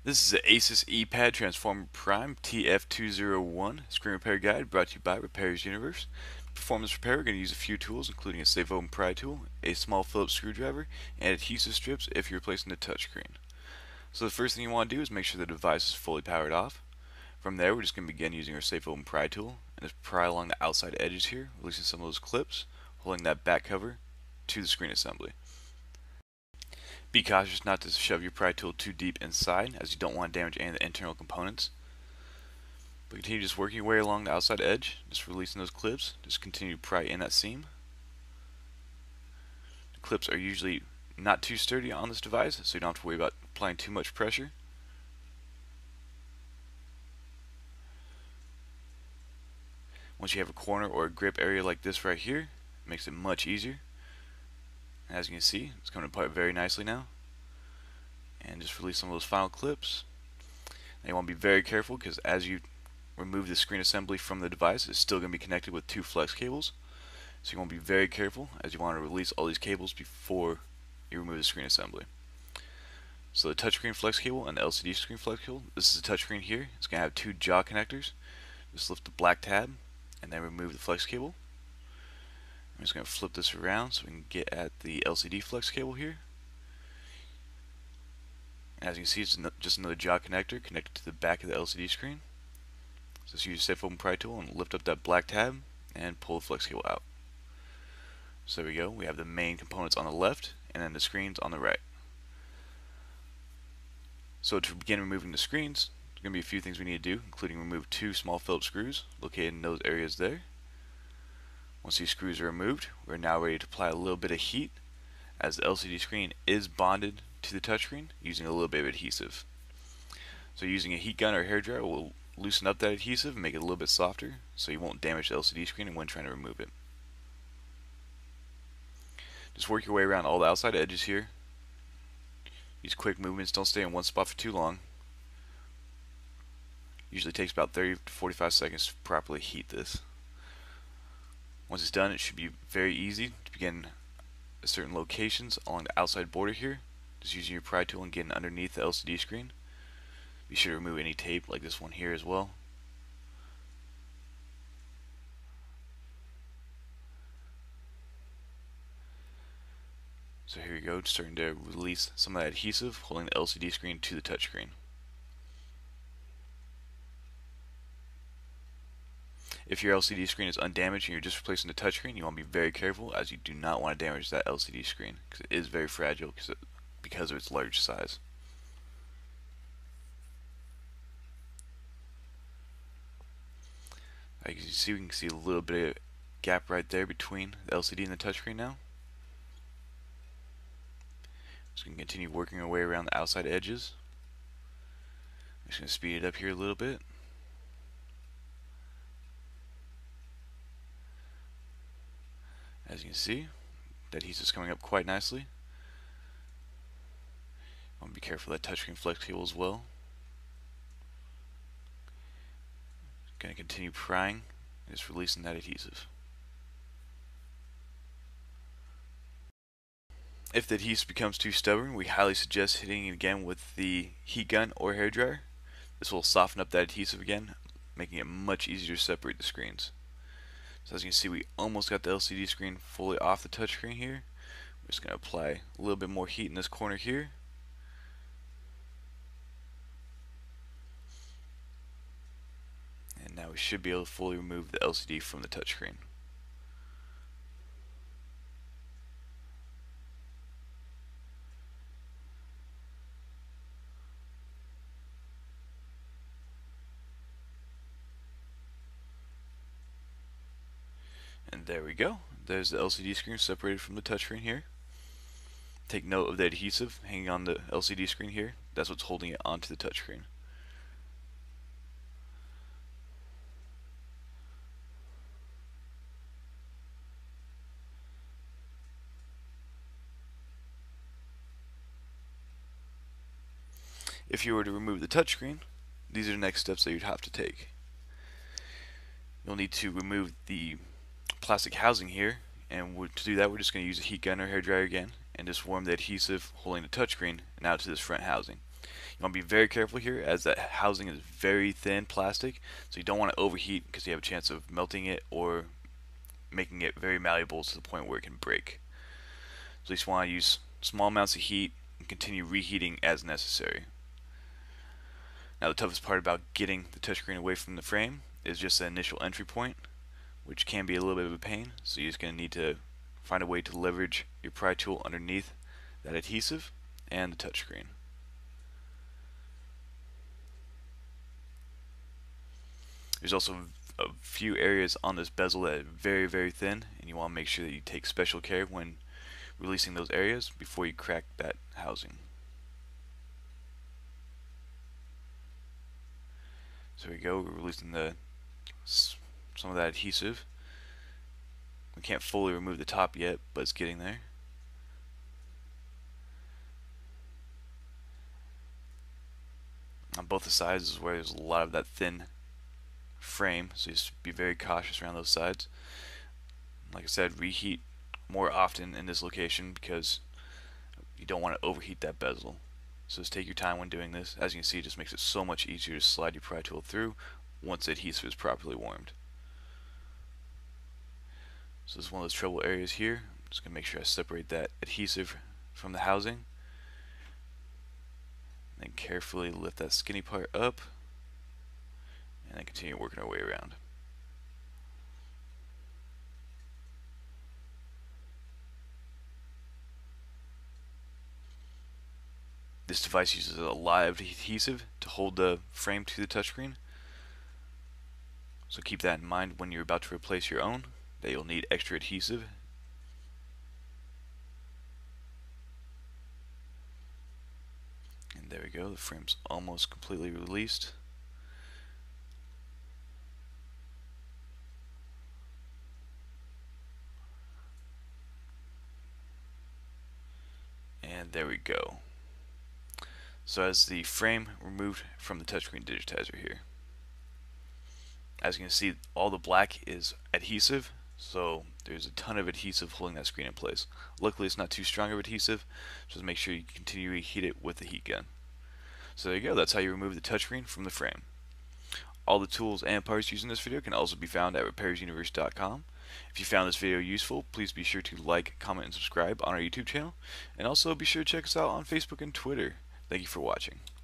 This is the Asus ePad Transformer Prime TF201 screen repair guide brought to you by Repairers Universe. Performance repair, we're going to use a few tools including a safe open pry tool, a small Phillips screwdriver, and adhesive strips if you're replacing the touchscreen. So the first thing you want to do is make sure the device is fully powered off. From there, we're just going to begin using our safe open pry tool and just pry along the outside edges here, releasing some of those clips, holding that back cover to the screen assembly. Be cautious not to shove your pry tool too deep inside, as you don't want to damage any of the internal components. But continue just working your way along the outside edge, just releasing those clips. Just continue to pry in that seam. The clips are usually not too sturdy on this device, so you don't have to worry about applying too much pressure. Once you have a corner or a grip area like this right here, it makes it much easier. And as you can see, it's coming apart very nicely now. And just release some of those final clips. Now you want to be very careful, because as you remove the screen assembly from the device, it's still going to be connected with two flex cables. So you want to be very careful, as you want to release all these cables before you remove the screen assembly. So the touchscreen flex cable and the LCD screen flex cable, this is the touchscreen here. It's going to have two jaw connectors. Just lift the black tab and then remove the flex cable. I'm just going to flip this around so we can get at the LCD flex cable here. As you can see, it's just another jaw connector connected to the back of the LCD screen. So just use a safe open pry tool and lift up that black tab and pull the flex cable out. So there we go, we have the main components on the left and then the screens on the right. So to begin removing the screens, there's going to be a few things we need to do, including remove two small Phillips screws located in those areas there. Once these screws are removed, we're now ready to apply a little bit of heat, as the LCD screen is bonded to the touchscreen using a little bit of adhesive. So using a heat gun or hair dryer will loosen up that adhesive and make it a little bit softer, so you won't damage the LCD screen when trying to remove it. Just work your way around all the outside edges here. These quick movements, don't stay in one spot for too long. Usually takes about 30 to 45 seconds to properly heat this. Once it's done, it should be very easy to begin at certain locations along the outside border here. Just using your pry tool and getting underneath the LCD screen. Be sure to remove any tape like this one here as well. So here you go, starting to release some of that adhesive holding the LCD screen to the touchscreen. If your LCD screen is undamaged and you're just replacing the touchscreen, you want to be very careful, as you do not want to damage that LCD screen, because it is very fragile because of its large size. As you see, we can see a little bit of gap right there between the LCD and the touchscreen now. So we can continue working our way around the outside edges. I'm just going to speed it up here a little bit. As you can see, the adhesive is coming up quite nicely. I want to be careful of that touchscreen flex cable as well. Going to continue prying and just releasing that adhesive. If the adhesive becomes too stubborn, we highly suggest hitting it again with the heat gun or hair dryer. This will soften up that adhesive again, making it much easier to separate the screens. So as you can see, we almost got the LCD screen fully off the touchscreen here. We're just going to apply a little bit more heat in this corner here. And now we should be able to fully remove the LCD from the touchscreen. And there we go. There's the LCD screen separated from the touchscreen here. Take note of the adhesive hanging on the LCD screen here. That's what's holding it onto the touchscreen. If you were to remove the touchscreen, these are the next steps that you'd have to take. You'll need to remove the plastic housing here, and to do that we're just going to use a heat gun or hair dryer again and just warm the adhesive holding the touchscreen and out to this front housing. You want to be very careful here as that housing is very thin plastic, so you don't want to overheat because you have a chance of melting it or making it very malleable to the point where it can break. So you just want to use small amounts of heat and continue reheating as necessary. Now the toughest part about getting the touchscreen away from the frame is just the initial entry point, which can be a little bit of a pain. So you're just going to need to find a way to leverage your pry tool underneath that adhesive and the touchscreen. There's also a few areas on this bezel that are very thin, and you want to make sure that you take special care when releasing those areas before you crack that housing. So here we go, we're releasing some of that adhesive. We can't fully remove the top yet, but it's getting there. On both the sides is where there's a lot of that thin frame, so just be very cautious around those sides. Like I said, reheat more often in this location because you don't want to overheat that bezel. So just take your time when doing this. As you can see, it just makes it so much easier to slide your pry tool through once the adhesive is properly warmed. So this is one of those trouble areas here. I'm just going to make sure I separate that adhesive from the housing. And then carefully lift that skinny part up. And then continue working our way around. This device uses a live adhesive to hold the frame to the touchscreen. So keep that in mind when you're about to replace your own, that you'll need extra adhesive. And there we go, the frame's almost completely released. And there we go. So as the frame removed from the touchscreen digitizer here, as you can see, all the black is adhesive, so there's a ton of adhesive holding that screen in place. Luckily it's not too strong of adhesive, so just make sure you continue to heat it with the heat gun. So there you go, that's how you remove the touchscreen from the frame. All the tools and parts used in this video can also be found at repairsuniverse.com. If you found this video useful, please be sure to like, comment, and subscribe on our YouTube channel, and also be sure to check us out on Facebook and Twitter. Thank you for watching.